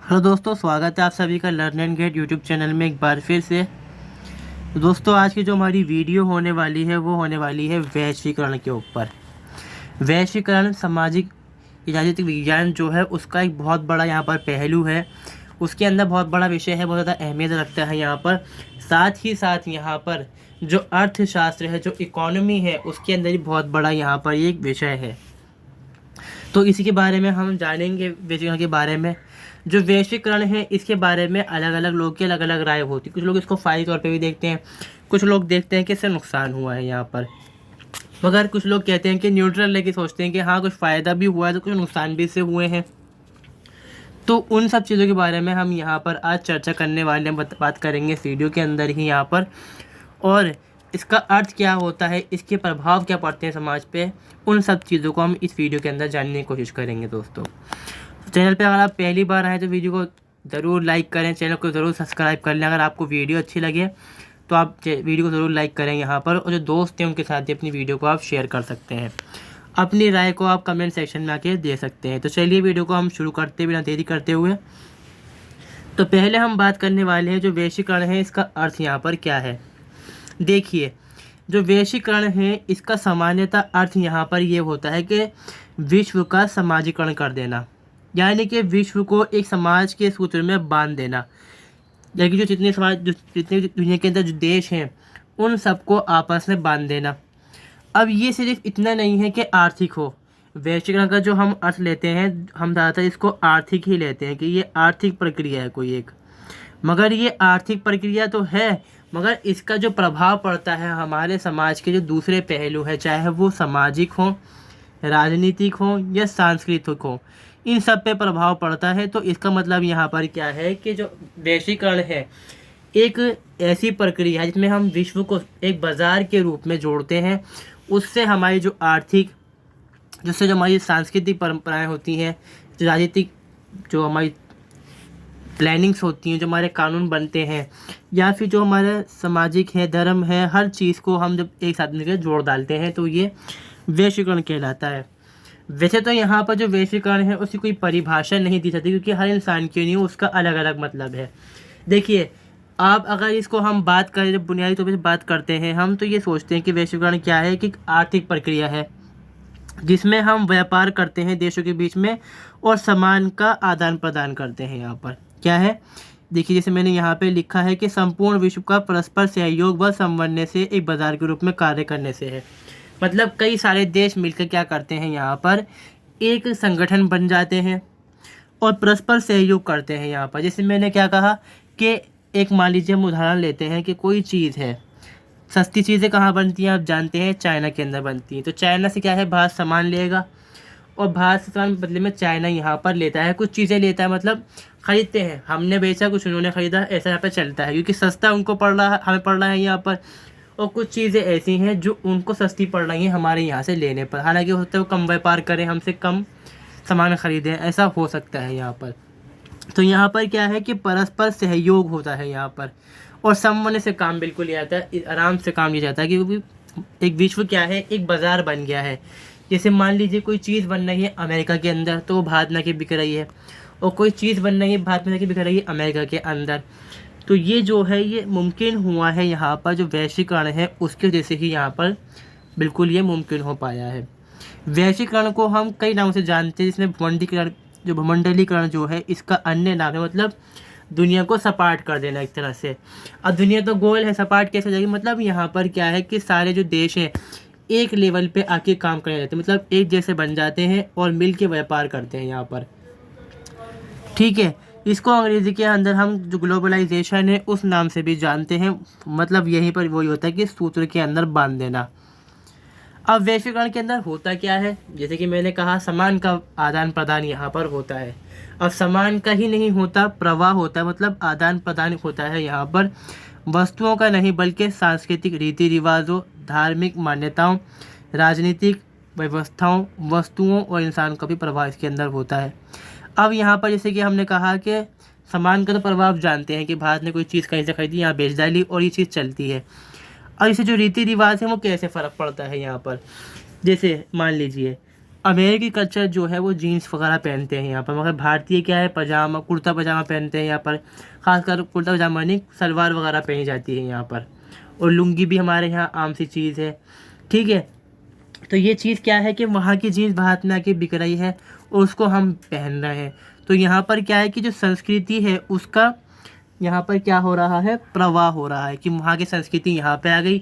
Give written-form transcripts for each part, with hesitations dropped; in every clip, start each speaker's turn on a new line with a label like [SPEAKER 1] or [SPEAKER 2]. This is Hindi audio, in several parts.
[SPEAKER 1] हेलो दोस्तों, स्वागत है आप सभी का learn and get YouTube channel में एक बार फिर से। तो दोस्तों, आज की जो हमारी वीडियो होने वाली है वो होने वाली है वैश्वीकरण के ऊपर। वैश्वीकरण सामाजिक राजनीतिक विज्ञान जो है उसका एक बहुत बड़ा यहाँ पर पहलू है। उसके अंदर बहुत बड़ा विषय है, बहुत ज़्यादा अहमियत रखता है यहाँ पर। साथ ही साथ यहाँ पर जो अर्थशास्त्र है, जो इकोनॉमी है, उसके अंदर ही बहुत बड़ा यहाँ पर एक विषय है। तो इसी के बारे में हम जानेंगे। वैश्वीकरण के बारे में, जो वैश्वीकरण है इसके बारे में अलग अलग लोगों की अलग अलग राय होती है। कुछ लोग इसको फ़ायदे तौर पे भी देखते हैं, कुछ लोग देखते हैं कि इससे नुकसान हुआ है यहाँ पर, मगर कुछ लोग कहते हैं कि न्यूट्रल लेके सोचते हैं कि हाँ, कुछ फ़ायदा भी हुआ है तो कुछ नुकसान भी इससे हुए हैं। तो उन सब चीज़ों के बारे में हम यहाँ पर आज चर्चा करने वाले हैं, बात करेंगे इस वीडियो के अंदर ही यहाँ पर। और इसका अर्थ क्या होता है, इसके प्रभाव क्या पड़ते हैं समाज पे, उन सब चीज़ों को हम इस वीडियो के अंदर जानने की कोशिश करेंगे दोस्तों। चैनल पे अगर आप पहली बार आए तो वीडियो को ज़रूर लाइक करें, चैनल को ज़रूर सब्सक्राइब कर लें। अगर आपको वीडियो अच्छी लगे तो आप वीडियो को ज़रूर लाइक करें यहाँ पर, और जो दोस्त हैं उनके साथ भी अपनी वीडियो को आप शेयर कर सकते हैं। अपनी राय को आप कमेंट सेक्शन में आके दे सकते हैं। तो चलिए वीडियो को हम शुरू करते बिना देरी करते हुए। तो पहले हम बात करने वाले हैं जो वैश्वीकरण है इसका अर्थ यहाँ पर क्या है। देखिए, जो वैश्वीकरण है इसका सामान्यतः अर्थ यहाँ पर ये होता है कि विश्व का समाजीकरण कर देना, यानी कि विश्व को एक समाज के सूत्र में बांध देना। यानी कि जितने दुनिया के अंदर जो देश हैं उन सबको आपस में बांध देना। अब ये सिर्फ इतना नहीं है कि आर्थिक हो। वैश्वीकरण का जो हम अर्थ लेते हैं, हम ज़्यादातर इसको आर्थिक ही लेते हैं कि ये आर्थिक प्रक्रिया है कोई एक। मगर ये आर्थिक प्रक्रिया तो है, मगर इसका जो प्रभाव पड़ता है हमारे समाज के जो दूसरे पहलू है, चाहे वो सामाजिक हो, राजनीतिक हो या सांस्कृतिक हो, इन सब पे प्रभाव पड़ता है। तो इसका मतलब यहाँ पर क्या है कि जो वैश्वीकरण है एक ऐसी प्रक्रिया है जिसमें हम विश्व को एक बाज़ार के रूप में जोड़ते हैं। उससे हमारी जो आर्थिक, जिससे जो हमारी सांस्कृतिक परंपराएं होती हैं, जो राजनीतिक, जो हमारी प्लानिंग्स होती हैं, जो हमारे कानून बनते हैं, या फिर जो हमारा सामाजिक है, धर्म है, हर चीज़ को हम जब एक साथ मिलकर जोड़ डालते हैं तो ये वैश्वीकरण कहलाता है। वैसे तो यहाँ पर जो वैश्वीकरण है उसकी कोई परिभाषा नहीं दी जाती, क्योंकि हर इंसान के लिए उसका अलग अलग मतलब है। देखिए, आप अगर इसको हम बात करें, जब बुनियादी तौर पर बात करते हैं हम, तो ये सोचते हैं कि वैश्वीकरण क्या है कि आर्थिक प्रक्रिया है जिसमें हम व्यापार करते हैं देशों के बीच में और सामान का आदान प्रदान करते हैं। यहाँ पर क्या है, देखिए, जैसे मैंने यहाँ पे लिखा है कि संपूर्ण विश्व का परस्पर सहयोग व समन्वय से एक बाजार के रूप में कार्य करने से है। मतलब कई सारे देश मिलकर क्या करते हैं, यहाँ पर एक संगठन बन जाते हैं और परस्पर सहयोग करते हैं। यहाँ पर जैसे मैंने क्या कहा कि एक, मान लीजिए हम उदाहरण लेते हैं कि कोई चीज़ है, सस्ती चीज़ें कहाँ बनती हैं आप जानते हैं, चाइना के अंदर बनती हैं। तो चाइना से क्या है, भारत सामान लेगा और भारत से सामान बदले में चाइना यहाँ पर लेता है, कुछ चीज़ें लेता है, मतलब ख़रीदते हैं, हमने बेचा कुछ उन्होंने ख़रीदा, ऐसा यहाँ पर चलता है, क्योंकि सस्ता उनको पड़ रहा है, हमें पड़ रहा है यहाँ पर। और कुछ चीज़ें ऐसी हैं जो उनको सस्ती पड़ रही हैं हमारे यहाँ से लेने पर, हालांकि हो सकता है वो कम व्यापार करें, हमसे कम सामान ख़रीदें, ऐसा हो सकता है यहाँ पर। तो यहाँ पर क्या है कि परस्पर सहयोग होता है यहाँ पर, और समन्वय से काम बिल्कुल लिया जाता है, आराम से काम लिया जाता है, क्योंकि एक विश्व क्या है, एक बाज़ार बन गया है। जैसे मान लीजिए कोई चीज़ बन रही है अमेरिका के अंदर तो वो भारत में आके बिक रही है, और कोई चीज़ बन रही है भारत में आके बिक रही है अमेरिका के अंदर। तो ये जो है ये मुमकिन हुआ है यहाँ पर, जो वैश्वीकरण है उसके वजह से ही यहाँ पर बिल्कुल ये मुमकिन हो पाया है। वैश्वीकरण को हम कई नामों से जानते हैं, जिसमें भूमंडलीकरण, जो भूमंडलीकरण जो है इसका अन्य नाम है, मतलब दुनिया को सपाट कर देना एक तरह से। अब दुनिया तो गोल है, सपाट कैसे हो जाएगी, मतलब यहाँ पर क्या है कि सारे जो देश हैं एक लेवल पे आके काम करने जाते हैं, मतलब एक जैसे बन जाते हैं और मिल के व्यापार करते हैं यहाँ पर। ठीक है, इसको अंग्रेज़ी के अंदर हम जो ग्लोबलाइजेशन है उस नाम से भी जानते हैं, मतलब यहीं पर वही होता है कि सूत्र के अंदर बांध देना। अब वैश्वीकरण के अंदर होता क्या है, जैसे कि मैंने कहा सामान का आदान प्रदान यहाँ पर होता है। अब सामान का ही नहीं होता, प्रवाह होता है, मतलब आदान प्रदान होता है यहाँ पर, वस्तुओं का नहीं बल्कि सांस्कृतिक रीति रिवाजों, धार्मिक मान्यताओं, राजनीतिक व्यवस्थाओं, वस्तुओं और इंसान का भी प्रभाव इसके अंदर होता है। अब यहाँ पर जैसे कि हमने कहा कि सामान का तो प्रभाव जानते हैं कि भारत ने कोई चीज़ कहीं से खरीदी, यहाँ बेच डाली और ये चीज़ चलती है। और इसे जो रीति रिवाज है वो कैसे फ़र्क पड़ता है यहाँ पर, जैसे मान लीजिए अमेरिकी कल्चर जो है वो जीन्स वगैरह पहनते हैं यहाँ पर, मगर भारतीय क्या है, पजामा कुर्ता पजामा पहनते हैं यहाँ पर। ख़ासकर कुर्ता पजामा नहीं, सलवार वगैरह पहनी जाती है यहाँ पर, और लुंगी भी हमारे यहाँ आम सी चीज़ है। ठीक है, तो ये चीज़ क्या है कि वहाँ की जीन्स भारत में आके बिक रही है और उसको हम पहन रहे हैं। तो यहाँ पर क्या है कि जो संस्कृति है उसका यहाँ पर क्या हो रहा है, प्रवाह हो रहा है कि वहाँ की संस्कृति यहाँ पे आ गई,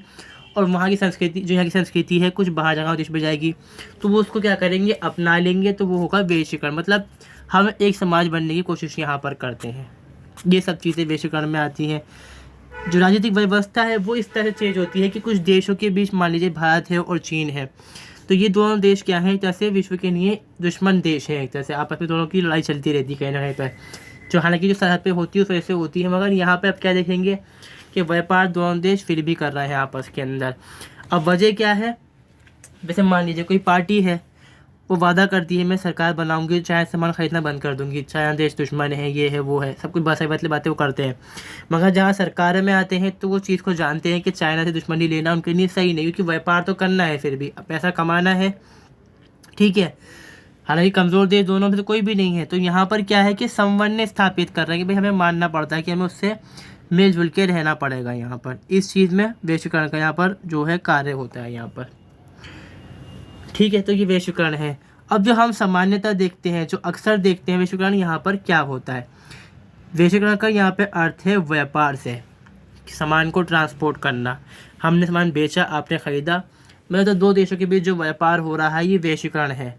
[SPEAKER 1] और वहाँ की संस्कृति जो यहाँ की संस्कृति है कुछ बाहर जगह देश में जाएगी, तो वो उसको क्या करेंगे, अपना लेंगे, तो वो होगा वैश्वीकरण। मतलब हम एक समाज बनने की कोशिश यहाँ पर करते हैं। ये सब चीज़ें वैश्वीकरण में आती हैं। जो राजनीतिक व्यवस्था है वो इस तरह से चेंज होती है कि कुछ देशों के बीच, मान लीजिए भारत है और चीन है, तो ये दोनों देश क्या हैं, एक तरह से विश्व के लिए दुश्मन देश हैं। एक तरह से आपस में दोनों की लड़ाई चलती रहती है कहीं ना कहीं पर, जो हालांकि जो सरहद पे होती है उस वजह से होती है। मगर यहाँ पे आप क्या देखेंगे कि व्यापार दोनों देश फिर भी कर रहे हैं आपस के अंदर। अब वजह क्या है, वैसे मान लीजिए कोई पार्टी है, वो वादा करती है मैं सरकार बनाऊंगी, चाहे सामान खरीदना बंद कर दूंगी, चाहे देश दुश्मन है, ये है वो है, सब कुछ बस बातें वो करते हैं। मगर जहाँ सरकार में आते हैं तो वो चीज़ को जानते हैं कि चाइना से दुश्मनी लेना उनके लिए सही नहीं, क्योंकि व्यापार तो करना है, फिर भी पैसा कमाना है। ठीक है, हालांकि कमज़ोर देश दोनों में से कोई भी नहीं है। तो यहाँ पर क्या है कि संवन ने स्थापित कर रहे हैं कि भाई हमें मानना पड़ता है कि हमें उससे मिलजुल के रहना पड़ेगा। यहाँ पर इस चीज़ में वैश्वीकरण का यहाँ पर जो है कार्य होता है यहाँ पर। ठीक है, तो ये वैश्वीकरण है। अब जो हम सामान्यतः देखते हैं, जो अक्सर देखते हैं वैश्वीकरण, यहाँ पर क्या होता है, वैश्वीकरण का यहाँ पे अर्थ है व्यापार से, सामान को ट्रांसपोर्ट करना। हमने सामान बेचा, आपने ख़रीदा, मतलब तो दो देशों के बीच जो व्यापार हो रहा है ये वैश्वीकरण है।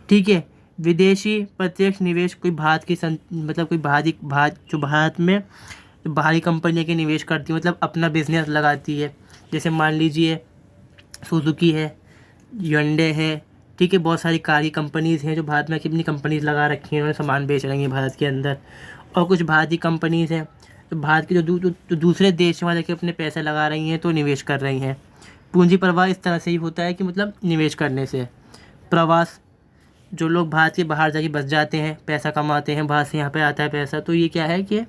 [SPEAKER 1] ठीक है, विदेशी प्रत्यक्ष निवेश कोई भारत की मतलब कोई जो भारत में बाहरी कंपनियाँ के निवेश करती है, मतलब अपना बिजनेस लगाती है। जैसे मान लीजिए सुजुकी है, Hyundai है, ठीक है, बहुत सारी कार की कंपनीज़ हैं जो भारत में अपनी कंपनीज लगा रखी हैं, उन्होंने सामान बेच रही हैं भारत के अंदर। और कुछ भारतीय कंपनीज़ हैं तो भारत के जो दूसरे देश में जाके अपने पैसे लगा रही हैं, तो निवेश कर रही हैं। पूंजी प्रवाह इस तरह से ही होता है कि मतलब निवेश करने से। प्रवास, जो लोग भारत के बाहर जाके बस जाते हैं, पैसा कमाते हैं, बाहर से यहाँ पे आता है पैसा, तो ये क्या है कि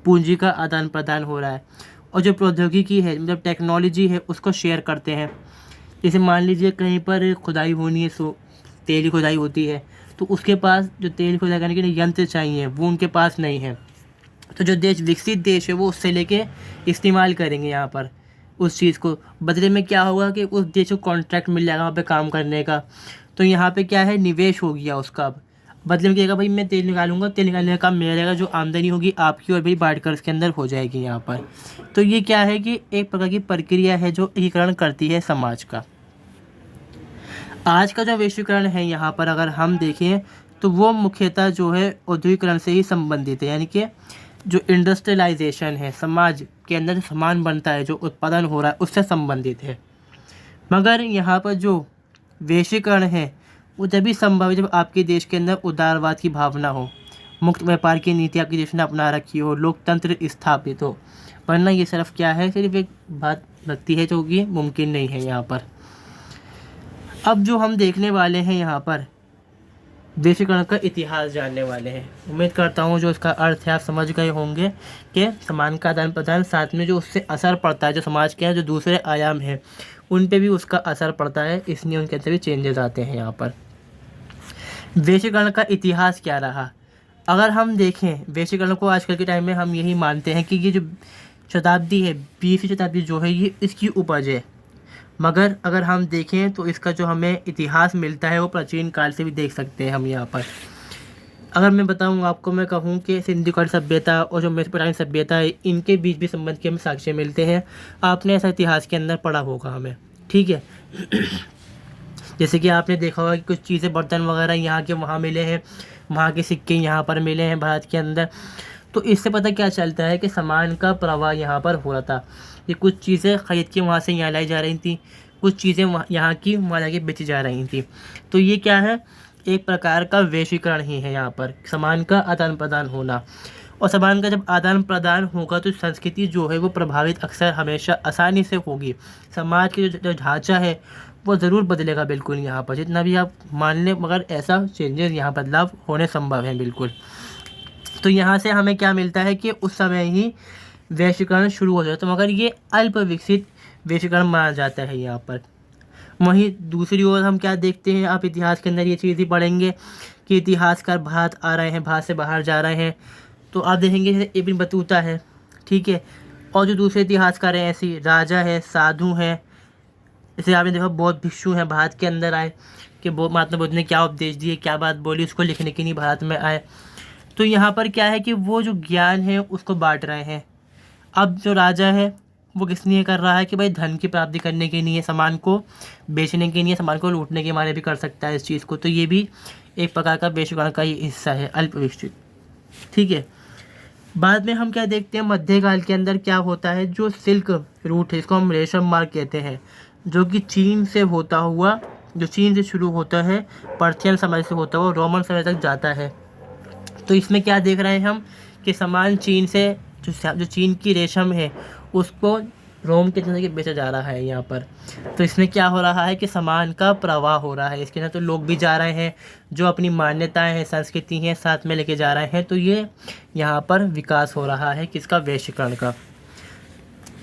[SPEAKER 1] पूंजी का आदान प्रदान हो रहा है। और जो प्रौद्योगिकी है, मतलब टेक्नोलॉजी है, उसको शेयर करते हैं। जैसे मान लीजिए कहीं पर खुदाई होनी है, तेल की खुदाई होती है, तो उसके पास जो तेल खुदाई करने के लिए यंत्र चाहिए वो उनके पास नहीं है, तो जो देश विकसित देश है वो उससे लेके इस्तेमाल करेंगे यहाँ पर उस चीज़ को। बदले में क्या होगा कि उस देश को कॉन्ट्रैक्ट मिल जाएगा वहाँ पे काम करने का, तो यहाँ पे क्या है, निवेश हो गया उसका। अब बदले में कहेगा भाई मैं तेल निकालूंगा, तेल निकालने का काम मेरा रहेगा, जो आमदनी होगी आपकी और भाई बांटकर इसके अंदर हो जाएगी यहाँ पर। तो ये क्या है कि एक प्रकार की प्रक्रिया है जो एकीकरण करती है समाज का। आज का जो वैश्वीकरण है यहाँ पर अगर हम देखें तो वो मुख्यतः जो है औद्योगिकरण से ही संबंधित है, यानी कि जो इंडस्ट्रियलाइजेशन है, समाज के अंदर जो सामान बनता है, जो उत्पादन हो रहा है, उससे संबंधित है। मगर यहाँ पर जो वैश्वीकरण है वो तभी संभव है जब आपके देश के अंदर उदारवाद की भावना हो, मुक्त व्यापार की नीति आपके देश ने अपना रखी हो, लोकतंत्र स्थापित हो। वरना ये सिर्फ क्या है, सिर्फ एक बात लगती है जो कि मुमकिन नहीं है यहाँ पर। अब जो हम देखने वाले हैं यहाँ पर, वैश्वीकरण का इतिहास जानने वाले हैं। उम्मीद करता हूँ जो इसका अर्थ है आप समझ गए होंगे कि सामान का आदान प्रदान, साथ में जो उससे असर पड़ता है, जो समाज के जो दूसरे आयाम हैं उन पे भी उसका असर पड़ता है, इसलिए उनके अंदर भी चेंजेस आते हैं यहाँ पर। वैश्वीकरण का इतिहास क्या रहा, अगर हम देखें वैश्वीकरण को आजकल के टाइम में हम यही मानते हैं कि ये जो शताब्दी है, 20वीं शताब्दी जो है, ये इसकी उपज है। मगर अगर हम देखें तो इसका जो हमें इतिहास मिलता है वो प्राचीन काल से भी देख सकते हैं हम यहाँ पर। अगर मैं बताऊँ आपको, मैं कहूँ कि सिंधु घाटी सभ्यता और जो मेसोपोटामियन सभ्यता है, इनके बीच भी संबंध के हमें साक्ष्य मिलते हैं। आपने ऐसा इतिहास के अंदर पढ़ा होगा हमें, ठीक है। जैसे कि आपने देखा होगा कि कुछ चीज़ें, बर्तन वगैरह यहाँ के वहाँ मिले हैं, वहाँ के सिक्के यहाँ पर मिले हैं भारत के अंदर। तो इससे पता क्या चलता है कि सामान का प्रवाह यहाँ पर हो रहा था। ये कुछ चीज़ें ख़रीद के वहाँ से यहाँ लाई जा रही थी, कुछ चीज़ें यहाँ की वहाँ जाके बेची जा रही थी। तो ये क्या है, एक प्रकार का वैश्वीकरण ही है यहाँ पर, सामान का आदान प्रदान होना। और सामान का जब आदान प्रदान होगा तो संस्कृति जो है वो प्रभावित अक्सर हमेशा आसानी से होगी। समाज के जो ढांचा है वो ज़रूर बदलेगा बिल्कुल यहाँ पर, जितना भी आप मान लें, मगर ऐसा चेंजेस यहाँ बदलाव होने संभव है बिल्कुल। तो यहाँ से हमें क्या मिलता है कि उस समय ही वैश्वीकरण शुरू हो जाता है, मगर ये अल्प विकसित वैश्वीकरण माना जाता है यहाँ पर। वहीं दूसरी ओर हम क्या देखते हैं, आप इतिहास के अंदर ये चीज़ ही पढ़ेंगे कि इतिहासकार भारत आ रहे हैं, भारत से बाहर जा रहे हैं। तो आप देखेंगे जैसे इब्न बतूता है, ठीक है, और जो दूसरे इतिहासकार हैं ऐसी राजा है, साधु हैं, जैसे आपने देखा बौद्ध भिक्षु हैं भारत के अंदर आए कि महात्मा बुद्ध ने क्या उपदेश दिए, क्या बात बोली, उसको लिखने के लिए भारत में आए। तो यहाँ पर क्या है कि वो जो ज्ञान है उसको बांट रहे हैं। अब जो राजा है वो किस लिए कर रहा है कि भाई धन की प्राप्ति करने के लिए, सामान को बेचने के लिए, सामान को लूटने के मारे भी कर सकता है इस चीज़ को। तो ये भी एक प्रकार का वैश्वीकरण का ही हिस्सा है, अल्पविकसित, ठीक है। बाद में हम क्या देखते हैं, मध्यकाल के अंदर क्या होता है, जो सिल्क रूट है, इसको हम रेशम मार्ग कहते हैं, जो कि चीन से होता हुआ, जो चीन से शुरू होता है, पर्शियन समय से होता हुआ रोमन समय तक जाता है। तो इसमें क्या देख रहे हैं हम कि सामान चीन से, जो चीन की रेशम है उसको रोम के जरिए बेचा जा रहा है यहाँ पर। तो इसमें क्या हो रहा है कि सामान का प्रवाह हो रहा है, इसके अंदर तो लोग भी जा रहे हैं जो अपनी मान्यताएं हैं, संस्कृति हैं, साथ में लेके जा रहे हैं। तो ये यहाँ पर विकास हो रहा है किसका, वैश्वीकरण का।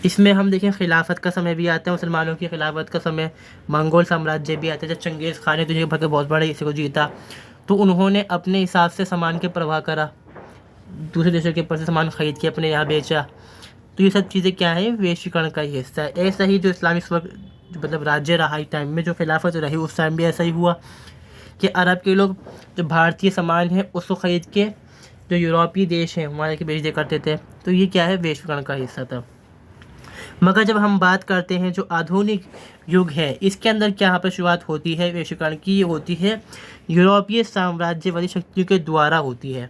[SPEAKER 1] इसमें हम देखें खिलाफत का समय भी आता है, मुसलमानों की खिलाफत का समय, मंगोल साम्राज्य भी आता है। जब चंगेज़ खान ने दुनिया भर के बहुत बड़े इसको जीता तो उन्होंने अपने हिसाब से सामान के प्रवाह करा, दूसरे देशों के ऊपर से सामान खरीद के अपने यहाँ बेचा। तो ये सब चीज़ें क्या है, वैश्वीकरण का ही हिस्सा है। ऐसा ही जो इस्लामिक वक्त मतलब राज्य रहा इस टाइम में, जो खिलाफत रही उस टाइम भी ऐसा ही हुआ कि अरब के लोग जो भारतीय सामान है उसको ख़रीद के जो यूरोपीय देश हैं वहाँ के बेच दिया करते थे। तो ये क्या है, वैश्वीकरण का हिस्सा था। मगर जब हम बात करते हैं जो आधुनिक युग है, इसके अंदर क्या यहाँ पर शुरुआत होती है वैश्वीकरण की, ये होती है यूरोपीय साम्राज्यवादी शक्तियों के द्वारा होती है।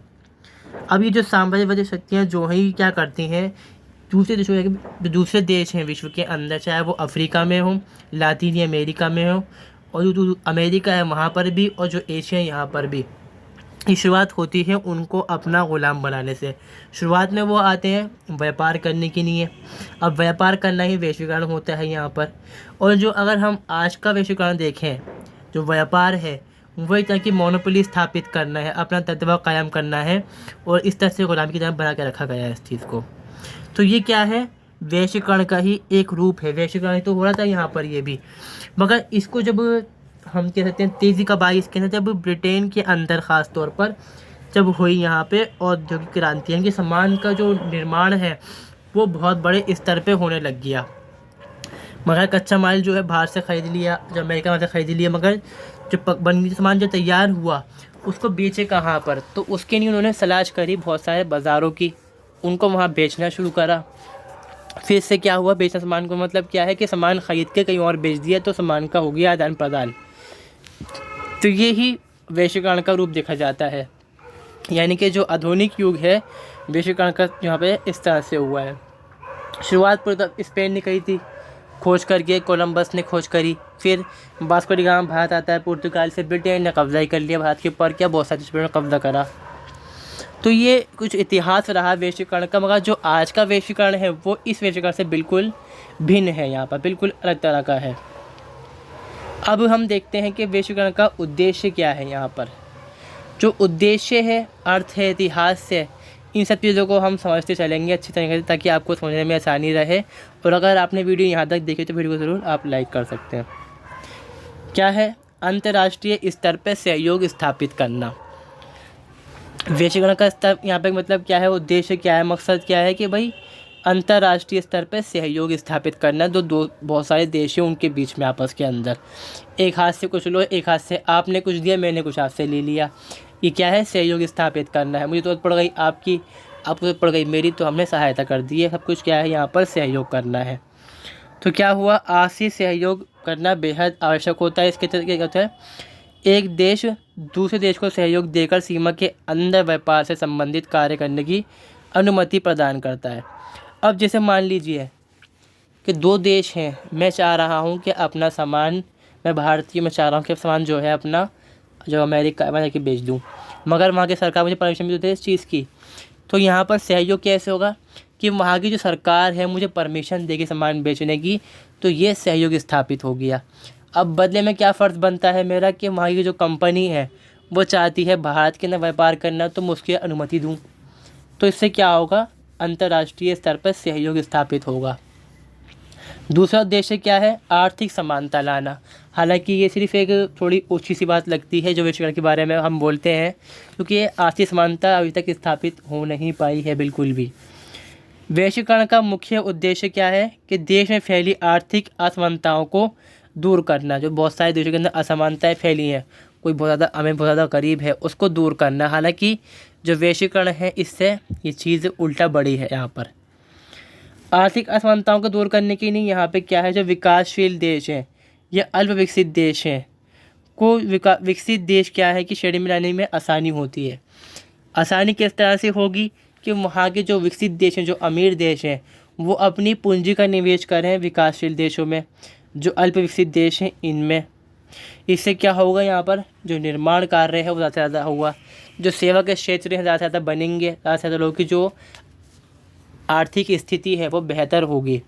[SPEAKER 1] अब ये जो साम्राज्यवादी शक्तियाँ जो हैं क्या करती हैं, दूसरे देशों जो दूसरे देश हैं विश्व के अंदर, चाहे वो अफ्रीका में हो, लातीनी अमेरिका में हो, और जो अमेरिका है वहाँ पर भी, और जो एशिया है यहाँ पर भी, ये शुरुआत होती है उनको अपना ग़ुलाम बनाने से। शुरुआत में वो आते हैं व्यापार करने के लिए, अब व्यापार करना ही वैश्वीकरण होता है यहाँ पर। और जो अगर हम आज का वैश्वीकरण देखें, जो व्यापार है वही तरह की मोनोपोली स्थापित करना है, अपना दबदबा कायम करना है, और इस तरह से ग़ुलामी की तरह बना के रखा गया है इस चीज़ को। तो ये क्या है, वैश्वीकरण का ही एक रूप है। वैश्वीकरण तो हो रहा था यहाँ पर ये भी, मगर इसको जब हम कह सकते हैं तेज़ी कब आई, इसके अंदर जब ब्रिटेन के अंदर ख़ास तौर पर जब हुई यहाँ पे औद्योगिक क्रांति, यानी कि सामान का जो निर्माण है वो बहुत बड़े स्तर पे होने लग गया। मगर कच्चा माल जो है बाहर से ख़रीद लिया, जो अमेरिका में से ख़रीद लिया, मगर जो बन सामान जो तैयार हुआ उसको बेचे कहाँ पर, तो उसके लिए उन्होंने तलाश करी बहुत सारे बाज़ारों की, उनको वहाँ बेचना शुरू करा। फिर से क्या हुआ, बेचना सामान को मतलब क्या है कि सामान ख़रीद के कहीं और बेच दिया, तो सामान का हो गया आदान प्रदान। तो ये ही वैश्वीकरण का रूप देखा जाता है, यानी कि जो आधुनिक युग है वैश्वीकरण का यहाँ पे इस तरह से हुआ है। शुरुआत स्पेन ने करी थी, खोज करके कोलंबस ने खोज करी, फिर वास्को डी गामा भारत आता है पुर्तगाल से, ब्रिटेन ने कब्जा ही कर लिया भारत के ऊपर, क्या बहुत सारे देशों ने कब्जा करा। तो ये कुछ इतिहास रहा वैश्वीकरण का, मगर जो आज का वैश्वीकरण है वो इस वैश्वीकरण से बिल्कुल भिन्न है, यहाँ पर बिल्कुल अलग तरह का है। अब हम देखते हैं कि वैश्वीकरण का उद्देश्य क्या है। यहाँ पर जो उद्देश्य है, अर्थ है, इतिहास है, इन सब चीज़ों को हम समझते चलेंगे अच्छी तरीके से, ताकि आपको समझने में आसानी रहे। और अगर आपने वीडियो यहाँ तक देखी तो वीडियो को ज़रूर आप लाइक कर सकते हैं। क्या है, अंतर्राष्ट्रीय स्तर पर सहयोग स्थापित करना। वैश्वीकरण का स्तर यहाँ पे मतलब क्या है, उद्देश्य क्या है, मकसद क्या है कि भाई अंतर्राष्ट्रीय स्तर पर सहयोग स्थापित करना। दो बहुत सारे देश हैं उनके बीच में आपस के अंदर, एक हाथ से कुछ लो, एक हाथ से आपने कुछ दिया, मैंने कुछ आपसे ले लिया, ये क्या है, सहयोग स्थापित करना है। मुझे ज़रूरत पड़ गई आपकी, आपको ज़रूरत पड़ गई मेरी, तो हमने सहायता कर दी है। सब कुछ क्या है, यहाँ पर सहयोग करना है। तो क्या हुआ, आपसी सहयोग करना बेहद आवश्यक होता है। इसके तरीके क्या होता है, एक देश दूसरे देश को सहयोग देकर सीमा के अंदर व्यापार से संबंधित कार्य करने की अनुमति प्रदान करता है। अब जैसे मान लीजिए कि दो देश हैं, मैं चाह रहा हूं कि अपना सामान, मैं भारतीय, मैं चाह रहा हूं कि सामान जो है अपना जो अमेरिका में जाके बेच दूं, मगर वहाँ की सरकार मुझे परमिशन भी देती है इस चीज़ की। तो यहाँ पर सहयोग कैसे होगा कि वहाँ की जो सरकार है मुझे परमिशन देगी सामान बेचने की, तो ये सहयोग स्थापित हो गया। अब बदले में क्या फ़र्ज़ बनता है मेरा कि वहाँ की जो कंपनी है वो चाहती है भारत के अंदर व्यापार करना, तो मैं उसकी अनुमति दूँ। तो इससे क्या होगा, अंतर्राष्ट्रीय स्तर पर सहयोग स्थापित होगा। दूसरा उद्देश्य क्या है? आर्थिक समानता लाना। हालांकि ये सिर्फ एक थोड़ी ओछी सी बात लगती है जो वैश्वीकरण के बारे में हम बोलते हैं, क्योंकि ये आर्थिक समानता अभी तक स्थापित हो नहीं पाई है बिल्कुल भी। वैश्वीकरण का मुख्य उद्देश्य क्या है? कि देश में फैली आर्थिक असमानताओं को दूर करना। जो बहुत सारे देशों के अंदर असमानताएं फैली हैं, कोई बहुत ज़्यादा हमें बहुत ज़्यादा गरीब है, उसको दूर करना। हालांकि जो वैश्वीकरण है इससे ये चीज़ उल्टा बढ़ी है। यहाँ पर आर्थिक असमानताओं को दूर करने के लिए यहाँ पे क्या है, जो विकासशील देश हैं या अल्प विकसित देश हैं को विकसित देश क्या है कि श्रेणी में लाने में आसानी होती है। आसानी किस तरह से होगी? कि वहाँ के जो विकसित देश हैं, जो अमीर देश हैं, वो अपनी पूंजी का निवेश करें विकासशील देशों में, जो अल्प विकसित देश हैं इनमें। इससे क्या होगा? यहाँ पर जो निर्माण कार्य है वो ज़्यादा से ज़्यादा होगा, जो सेवा के क्षेत्र हैं ज़्यादा से ज़्यादा बनेंगे, ज़्यादा से ज़्यादा लोगों की जो आर्थिक स्थिति है वो बेहतर होगी।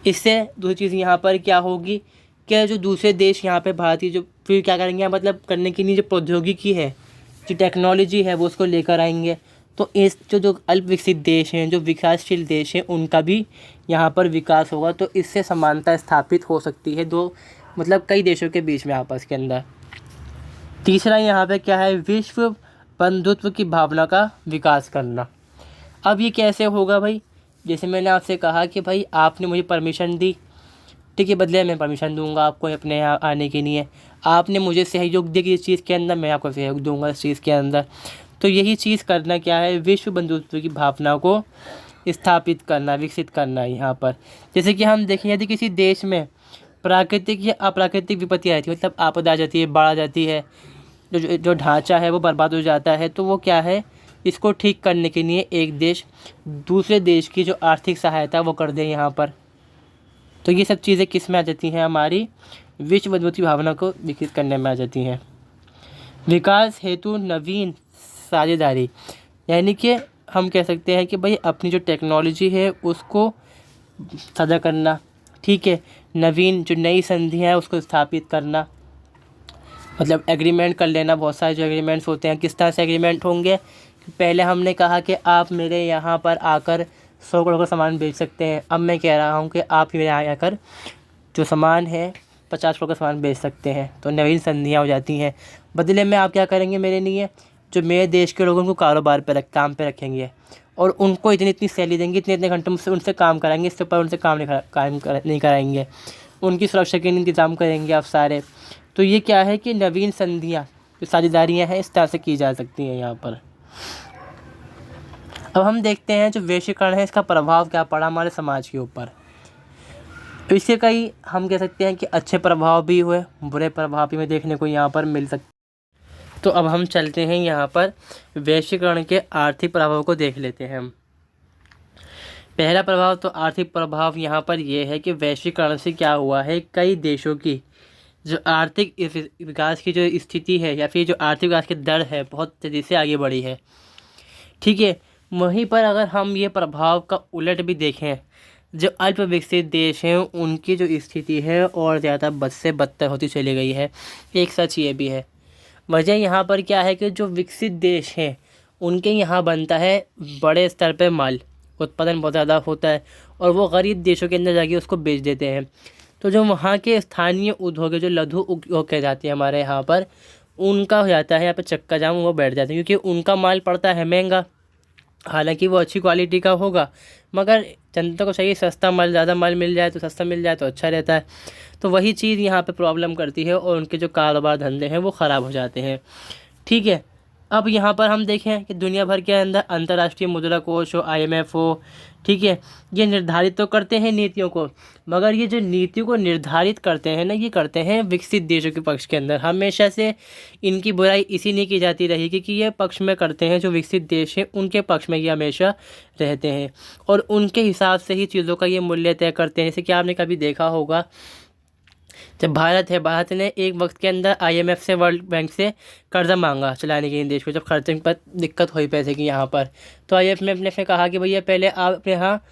[SPEAKER 1] इससे दूसरी चीज़ यहाँ पर क्या होगी कि जो दूसरे देश यहाँ पे भारतीय जो फिर क्या करेंगे, मतलब करने के लिए जो प्रौद्योगिकी है, जो टेक्नोलॉजी है वो उसको लेकर आएंगे। तो इस जो अल्प विकसित देश हैं, जो विकासशील देश हैं, उनका भी यहाँ पर विकास होगा। तो इससे समानता स्थापित हो सकती है दो मतलब कई देशों के बीच में आपस के अंदर। तीसरा यहाँ पे क्या है? विश्व बंधुत्व की भावना का विकास करना। अब ये कैसे होगा भाई? जैसे मैंने आपसे कहा कि भाई आपने मुझे परमिशन दी, ठीक है, बदले मैं परमिशन दूंगा आपको अपने यहाँ आने के लिए। आपने मुझे सहयोग दिया कि इस चीज़ के अंदर, मैं आपको सहयोग दूंगा इस चीज़ के अंदर। तो यही चीज़ करना क्या है? विश्व बंधुत्व की भावना को स्थापित करना, विकसित करना यहाँ पर। जैसे कि हम देखें, यदि किसी देश में प्राकृतिक या अप्राकृतिक विपत्ति आती है, मतलब आपदा आ जाती है, बाढ़ आ जाती है, जो ढांचा है वो बर्बाद हो जाता है, तो वो क्या है, इसको ठीक करने के लिए एक देश दूसरे देश की जो आर्थिक सहायता वो कर दे यहाँ पर। तो ये सब चीज़ें किस में आ जाती हैं? हमारी विश्व बंधुत्व भावना को विकसित करने में आ जाती हैं। विकास हेतु नवीन साझेदारी, यानी कि हम कह सकते हैं कि भाई अपनी जो टेक्नोलॉजी है उसको साझा करना, ठीक है, नवीन जो नई संधियाँ हैं उसको स्थापित करना, मतलब एग्रीमेंट कर लेना। बहुत सारे जो एग्रीमेंट्स होते हैं, किस तरह से एग्रीमेंट होंगे? पहले हमने कहा कि आप मेरे यहाँ पर आकर 100 करोड़ का सामान बेच सकते हैं। अब मैं कह रहा हूँ कि आप मेरे यहाँ आकर जो सामान है 50 करोड़ का सामान बेच सकते हैं। तो नवीन संधियाँ हो जाती हैं। बदले में आप क्या करेंगे मेरे लिए? जो मेरे देश के लोगों को कारोबार पर काम पे रखेंगे और उनको इतनी सैलरी देंगे, इतने इतने घंटे मुझसे उनसे काम कराएंगे, इससे ऊपर उनसे काम नहीं कराएंगे। उनकी सुरक्षा के इंतज़ाम करेंगे आप सारे। तो ये क्या है कि नवीन संधियाँ, जो साझेदारियाँ हैं, इस तरह से की जा सकती हैं यहाँ पर। अब हम देखते हैं जो वैश्वीकरण है इसका प्रभाव क्या पड़ा हमारे समाज के ऊपर। इससे कई हम कह सकते हैं कि अच्छे प्रभाव भी हुए, बुरे प्रभाव भी हमें देखने को यहाँ पर मिल सकते। तो अब हम चलते हैं यहाँ पर वैश्वीकरण के आर्थिक प्रभाव को देख लेते हैं हम। पहला प्रभाव तो आर्थिक प्रभाव यहाँ पर यह है कि वैश्वीकरण से क्या हुआ है, कई देशों की जो आर्थिक विकास की जो स्थिति है या फिर जो आर्थिक विकास की दर है बहुत तेज़ी से आगे बढ़ी है, ठीक है। वहीं पर अगर हम ये प्रभाव का उलट भी देखें, जो अल्प विकसित देश हैं उनकी जो स्थिति है और ज़्यादा बद से बदतर होती चली गई है। एक सच ये भी है। वजह यहाँ पर क्या है कि जो विकसित देश हैं उनके यहाँ बनता है बड़े स्तर पर माल, उत्पादन बहुत ज़्यादा होता है और वो गरीब देशों के अंदर जाके उसको बेच देते हैं। तो जो वहाँ के स्थानीय उद्योग, जो लघु उद्योग कहे जाते हैं हमारे यहाँ पर, उनका हो जाता है यहाँ पर चक्का जाम, वो बैठ जाते हैं क्योंकि उनका माल पड़ता है महंगा। हालांकि वो अच्छी क्वालिटी का होगा, मगर जनता को चाहिए सस्ता माल, ज़्यादा माल मिल जाए तो सस्ता मिल जाए तो अच्छा रहता है। तो वही चीज़ यहाँ पे प्रॉब्लम करती है और उनके जो कारोबार धंधे हैं वो ख़राब हो जाते हैं, ठीक है। अब यहाँ पर हम देखें कि दुनिया भर के अंदर अंतर्राष्ट्रीय मुद्रा कोष हो, IMF हो, ठीक है, ये निर्धारित तो करते हैं नीतियों को, मगर ये जो नीतियों को निर्धारित करते हैं ना, ये करते हैं विकसित देशों के पक्ष के अंदर। हमेशा से इनकी बुराई इसी नहीं की जाती रही कि ये पक्ष में करते हैं, जो विकसित देश हैं उनके पक्ष में ये हमेशा रहते हैं और उनके हिसाब से ही चीज़ों का ये मूल्य तय करते हैं। जैसे कि आपने कभी देखा होगा, जब भारत ने एक वक्त के अंदर IMF से, वर्ल्ड बैंक से कर्जा मांगा चलाने के लिए देश को, जब खर्चे पर दिक्कत हुई पैसे की यहाँ पर, तो IMF ने कहा कि भैया पहले आप अपने यहाँ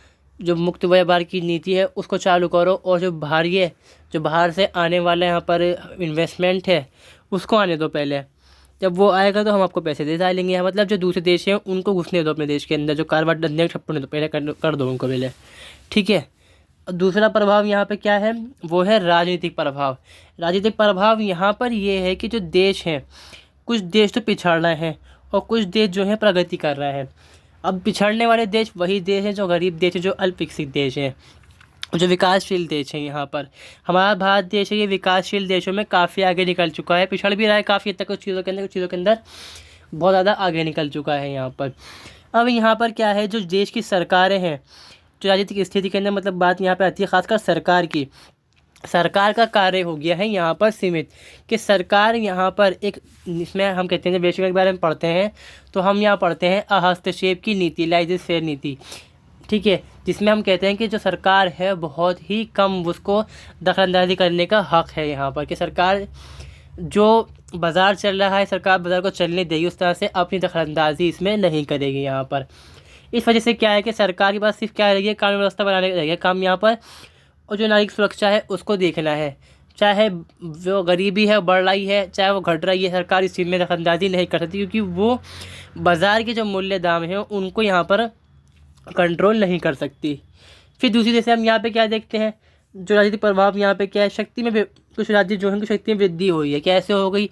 [SPEAKER 1] जो मुक्त व्यापार की नीति है उसको चालू करो और जो बाहर से आने वाला यहाँ पर इन्वेस्टमेंट है उसको आने दो पहले, जब वो आएगा तो हम आपको पैसे दे डालेंगे। मतलब जो दूसरे देश हैं उनको घुसने दो अपने देश के अंदर, जो कारोबार धंधे ठप्प होने दो, पहले कर दो उनको पहले, ठीक है। दूसरा प्रभाव यहाँ पे क्या है, वो है राजनीतिक प्रभाव। राजनीतिक प्रभाव यहाँ पर ये है कि जो देश हैं, कुछ देश तो पिछड़ रहे हैं और कुछ देश जो है प्रगति कर रहे हैं। अब पिछड़ने वाले देश वही देश हैं जो गरीब देश हैं, जो अल्प विकसित देश हैं, जो विकासशील देश हैं। यहाँ पर हमारा भारत देश है, ये विकासशील देशों में काफ़ी आगे निकल चुका है, पिछड़ भी रहा है काफ़ी हद तक कुछ चीज़ों के अंदर, कुछ चीज़ों के अंदर बहुत ज़्यादा आगे निकल चुका है यहाँ पर। अब यहाँ पर क्या है, जो देश की सरकारें हैं, जो राजनीतिक स्थिति के अंदर मतलब बात यहाँ पर आती है खासकर सरकार की। सरकार का कार्य हो गया है यहाँ पर सीमित, कि सरकार यहाँ पर एक, इसमें हम कहते हैं जब वैश्विक के बारे में पढ़ते हैं तो हम यहाँ पढ़ते हैं हस्तक्षेप की नीति, लाइसेंस फेयर नीति, ठीक है, जिसमें हम कहते हैं कि जो सरकार है बहुत ही कम उसको दखलंदाजी करने का हक है यहाँ पर, कि सरकार जो बाज़ार चल रहा है सरकार बाज़ार को चलने देगी, उस तरह से अपनी दखलंदाजी इसमें नहीं करेगी यहाँ पर। इस वजह से क्या है कि सरकार के पास सिर्फ क्या रहेगी, कानून व्यवस्था बनाने का रहेगा काम यहाँ पर, और जो नागरिक सुरक्षा है उसको देखना है। चाहे वो गरीबी है बढ़ रही है, चाहे वो घट रही है, सरकार इस चीज़ में दखलंदाजी नहीं कर सकती, क्योंकि वो बाज़ार के जो मूल्य दाम हैं उनको यहाँ पर कंट्रोल नहीं कर सकती। फिर दूसरी तरह से हम यहाँ पे क्या देखते हैं, जो राजनीतिक प्रभाव यहाँ पे क्या है, शक्ति में कुछ राज्य जो हैं उनकी शक्ति में वृद्धि हुई है। कैसे हो गई,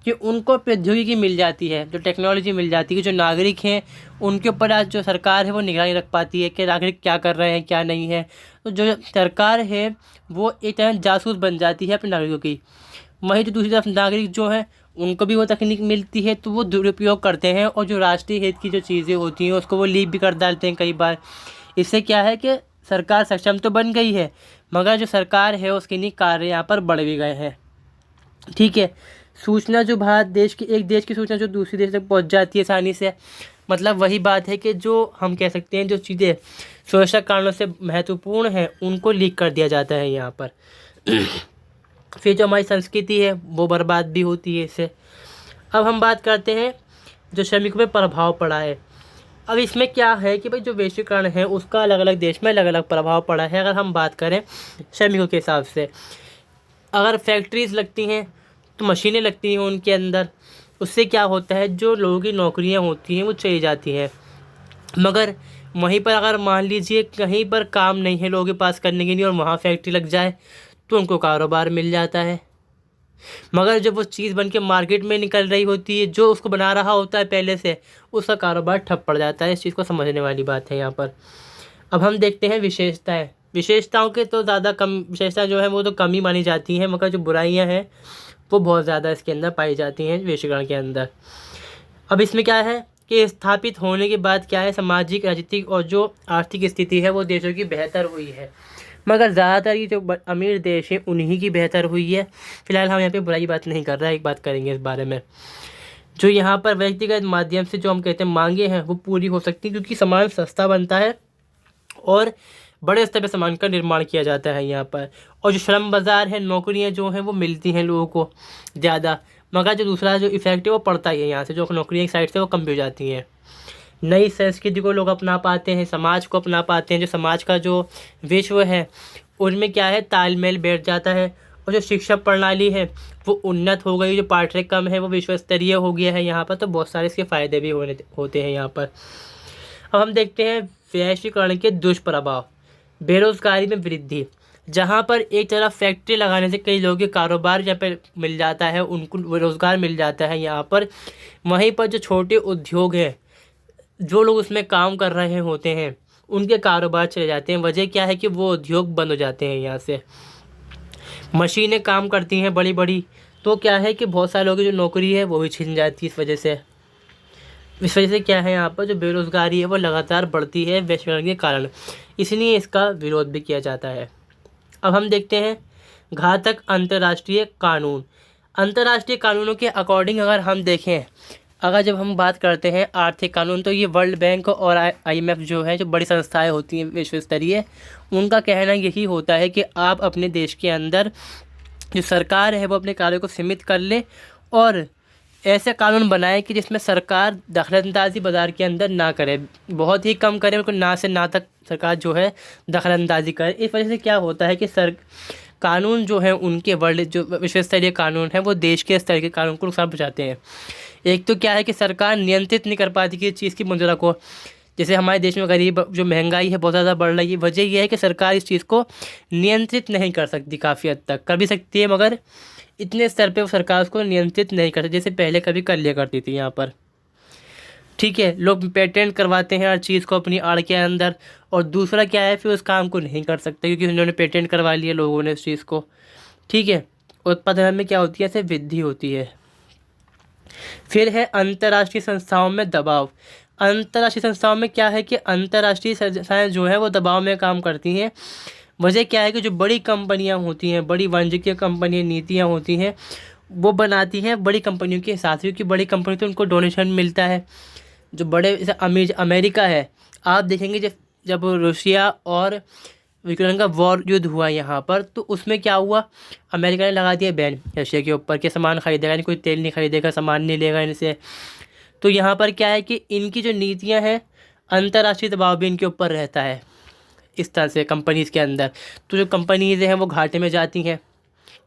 [SPEAKER 1] कि उनको प्रौद्योगिकी मिल जाती है, जो टेक्नोलॉजी मिल जाती है, जो नागरिक हैं उनके ऊपर आज जो सरकार है वो निगरानी रख पाती है कि नागरिक क्या कर रहे हैं क्या नहीं है। तो जो सरकार है वो एक तरह जासूस बन जाती है अपने नागरिकों की। वहीं जो दूसरी तरफ नागरिक जो हैं उनको भी वो तकनीक मिलती है तो वो दुरुपयोग करते हैं, और जो राष्ट्रीय हित की जो चीज़ें होती हैं उसको वो लीक भी कर डालते हैं कई बार। इससे क्या है कि सरकार सक्षम तो बन गई है, मगर जो सरकार है उसके नहीं कार्य यहाँ पर बढ़ भी गए हैं, ठीक है। सूचना जो भारत देश की, एक देश की सूचना जो दूसरे देश तक पहुँच जाती है आसानी से, मतलब वही बात है कि जो हम कह सकते हैं जो चीज़ें सुरक्षा कारणों से महत्वपूर्ण हैं उनको लीक कर दिया जाता है यहाँ पर। फिर जो हमारी संस्कृति है वो बर्बाद भी होती है इससे। अब हम बात करते हैं जो श्रमिकों पे प्रभाव पड़ा है। अब इसमें क्या है कि भाई जो वैश्वीकरण है उसका अलग अलग देश में अलग अलग प्रभाव पड़ा है। अगर हम बात करें श्रमिकों के हिसाब से, अगर फैक्ट्रीज़ लगती हैं तो मशीनें लगती हैं उनके अंदर, उससे क्या होता है जो लोगों की नौकरियां होती हैं वो चली जाती हैं। मगर वहीं पर अगर मान लीजिए कहीं पर काम नहीं है लोगों के पास करने के लिए और वहाँ फैक्ट्री लग जाए तो उनको कारोबार मिल जाता है। मगर जब वो चीज़ बन के मार्केट में निकल रही होती है, जो उसको बना रहा होता है पहले से, उसका कारोबार ठप पड़ जाता है। इस चीज़ को समझने वाली बात है यहाँ पर। अब हम देखते हैं विशेषताएं। विशेषताओं के तो ज़्यादा कम, विशेषताएं जो है वो तो कम ही मानी जाती हैं, मगर जो बुराइयाँ हैं वो बहुत ज़्यादा इसके अंदर पाई जाती हैं वैश्वीकरण के अंदर। अब इसमें क्या है कि स्थापित होने के बाद क्या है, सामाजिक राजनीतिक और जो आर्थिक स्थिति है वो देशों की बेहतर हुई है, मगर ज़्यादातर ये जो अमीर देश हैं उन्हीं की बेहतर हुई है। फिलहाल हम यहाँ पे बुराई बात नहीं कर रहे हैं, एक बात करेंगे इस बारे में। जो यहाँ पर व्यक्तिगत माध्यम से जो हम कहते हैं मांगे हैं वो पूरी हो सकती है, क्योंकि सामान सस्ता बनता है और बड़े स्तर पर सामान का निर्माण किया जाता है यहाँ पर। और जो श्रम बाज़ार है, नौकरियाँ जो हैं वो मिलती हैं लोगों को ज़्यादा, मगर जो दूसरा जो इफेक्ट है वो पड़ता ही है यहाँ से, जो नौकरियाँ की साइड से वो कम भी हो जाती हैं। नई संस्कृति को लोग अपना पाते हैं, समाज को अपना पाते हैं, जो समाज का जो विश्व है उनमें क्या है तालमेल बैठ जाता है। और जो शिक्षा प्रणाली है वो उन्नत हो गई, जो पाठ्यक्रम है वो विश्व स्तरीय हो गया है यहाँ पर, तो बहुत सारे इसके फ़ायदे भी होते हैं यहाँ पर। अब हम देखते हैं वैश्वीकरण के दुष्प्रभाव। बेरोज़गारी में वृद्धि, जहाँ पर एक तरफ फैक्ट्री लगाने से कई लोगों के कारोबार यहाँ पर मिल जाता है, उनको रोज़गार मिल जाता है यहाँ पर, वहीं पर जो छोटे उद्योग हैं जो लोग उसमें काम कर रहे होते हैं उनके कारोबार चले जाते हैं। वजह क्या है कि वो उद्योग बंद हो जाते हैं, यहाँ से मशीनें काम करती हैं बड़ी बड़ी, तो क्या है कि बहुत सारे लोगों की जो नौकरी है वो भी छिन जाती है इस वजह से। इस वजह से क्या है यहाँ पर जो बेरोज़गारी है वो लगातार बढ़ती है वैश्वीकरण के कारण, इसलिए इसका विरोध भी किया जाता है। अब हम देखते हैं घातक अंतर्राष्ट्रीय कानून। अंतर्राष्ट्रीय कानूनों के अकॉर्डिंग अगर हम देखें, अगर जब हम बात करते हैं आर्थिक कानून, तो ये वर्ल्ड बैंक और IMF जो है, जो बड़ी संस्थाएं होती हैं विश्व स्तरीय, उनका कहना यही होता है कि आप अपने देश के अंदर जो सरकार है वो अपने कार्यों को सीमित कर ले और ऐसे कानून बनाए कि जिसमें सरकार दखलंदाजी बाज़ार के अंदर ना करे, बहुत ही कम करे, बिल्कुल ना से ना तक सरकार जो है दखलंदाजी करे। इस वजह से क्या होता है कि कानून जो है उनके वर्ल्ड जो विश्व स्तरीय कानून है वो देश के स्तर के कानून को नुकसान पहुँचाते हैं। एक तो क्या है कि सरकार नियंत्रित नहीं कर पाती कि चीज़ की मंजूरा को, जैसे हमारे देश में गरीब जो महंगाई है बहुत ज़्यादा बढ़ रही है, वजह यह है कि सरकार इस चीज़ को नियंत्रित नहीं कर सकती। काफ़ी हद तक कर भी सकती है, मगर इतने स्तर पे वो सरकार उसको नियंत्रित नहीं कर सकती जैसे पहले कभी कर लिया करती थी यहाँ पर। ठीक है, लोग पेटेंट करवाते हैं हर चीज़ को अपनी आड़ के अंदर, और दूसरा क्या है, फिर उस काम को नहीं कर सकते क्योंकि उन्होंने पेटेंट करवा लिया लोगों ने उस चीज़ को। ठीक है, उत्पादन में क्या होती है, ऐसे वृद्धि होती है। फिर है अंतर्राष्ट्रीय संस्थाओं में दबाव। अंतर्राष्ट्रीय संस्थाओं में क्या है कि अंतर्राष्ट्रीय संस्थाएं जो है वो दबाव में काम करती हैं। वजह क्या है कि जो बड़ी कंपनियां होती हैं, बड़ी वाणिज्यिक कंपनियां, नीतियां होती हैं, वो बनाती हैं बड़ी कंपनियों के हिसाब से, क्योंकि बड़ी कंपनी तो उनको डोनेशन मिलता है। जो बड़े जैसे अमेरिका है, आप देखेंगे जब रूसिया और यूक्रेन का वॉर युद्ध हुआ यहाँ पर, तो उसमें क्या हुआ, अमेरिका ने लगा दिया बैन रशिया के ऊपर कि सामान खरीदेगा नहीं, कोई तेल नहीं खरीदेगा, सामान नहीं लेगा इनसे। तो यहाँ पर क्या है कि इनकी जो नीतियाँ हैं, अंतर्राष्ट्रीय दबाव भी इनके ऊपर रहता है इस तरह से कंपनीज़ के अंदर। तो जो कंपनीज़ हैं वो घाटे में जाती हैं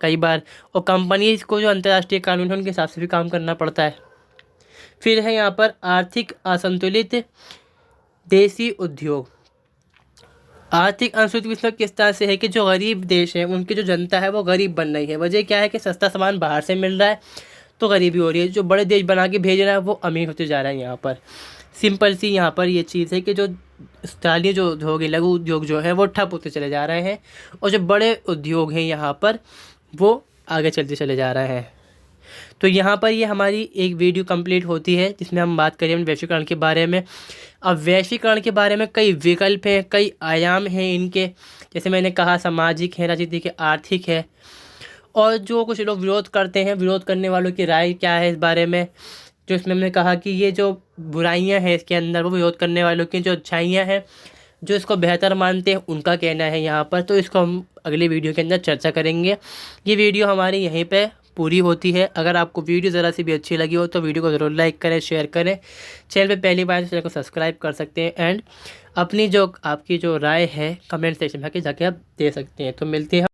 [SPEAKER 1] कई बार, और कंपनीज़ को जो अंतर्राष्ट्रीय कानून है उनके हिसाब से भी काम करना पड़ता है। फिर है यहाँ पर आर्थिक असंतुलित देसी उद्योग। आर्थिक असंतुलित मतलब किस तरह से है कि जो गरीब देश है उनकी जो जनता है वो गरीब बन रही है। वजह क्या है कि सस्ता सामान बाहर से मिल रहा है तो गरीबी हो रही है। जो बड़े देश बना के भेज रहा है वो अमीर होते जा रहा है। यहाँ पर सिंपल सी यहाँ पर ये चीज़ है कि जो स्थानीय जो उद्योग है, लघु उद्योग जो है वो ठप होते चले जा रहे हैं, और जो बड़े उद्योग हैं यहाँ पर वो आगे चलते चले जा रहे हैं। तो यहाँ पर ये हमारी एक वीडियो कंप्लीट होती है जिसमें हम बात करें वैश्वीकरण के बारे में। अब वैश्वीकरण के बारे में कई विकल्प हैं, कई आयाम हैं इनके, जैसे मैंने कहा सामाजिक है, राजनीतिक है, आर्थिक है। और जो कुछ लोग विरोध करते हैं, विरोध करने वालों की राय क्या है इस बारे में, जो इसमें हमने कहा कि ये जो बुराइयां हैं इसके अंदर, वो विरोध करने वालों की जो अच्छाइयाँ हैं, जो इसको बेहतर मानते हैं उनका कहना है यहाँ पर। तो इसको हम अगले वीडियो के अंदर चर्चा करेंगे। ये वीडियो हमारी यहीं पे पूरी होती है। अगर आपको वीडियो ज़रा सी भी अच्छी लगी हो तो वीडियो को ज़रूर लाइक करें, शेयर करें। चैनल पे पहली बार चैनल को सब्सक्राइब कर सकते हैं, एंड अपनी जो आपकी जो राय है कमेंट सेक्शन में जाके आप दे सकते हैं। तो मिलते हैं।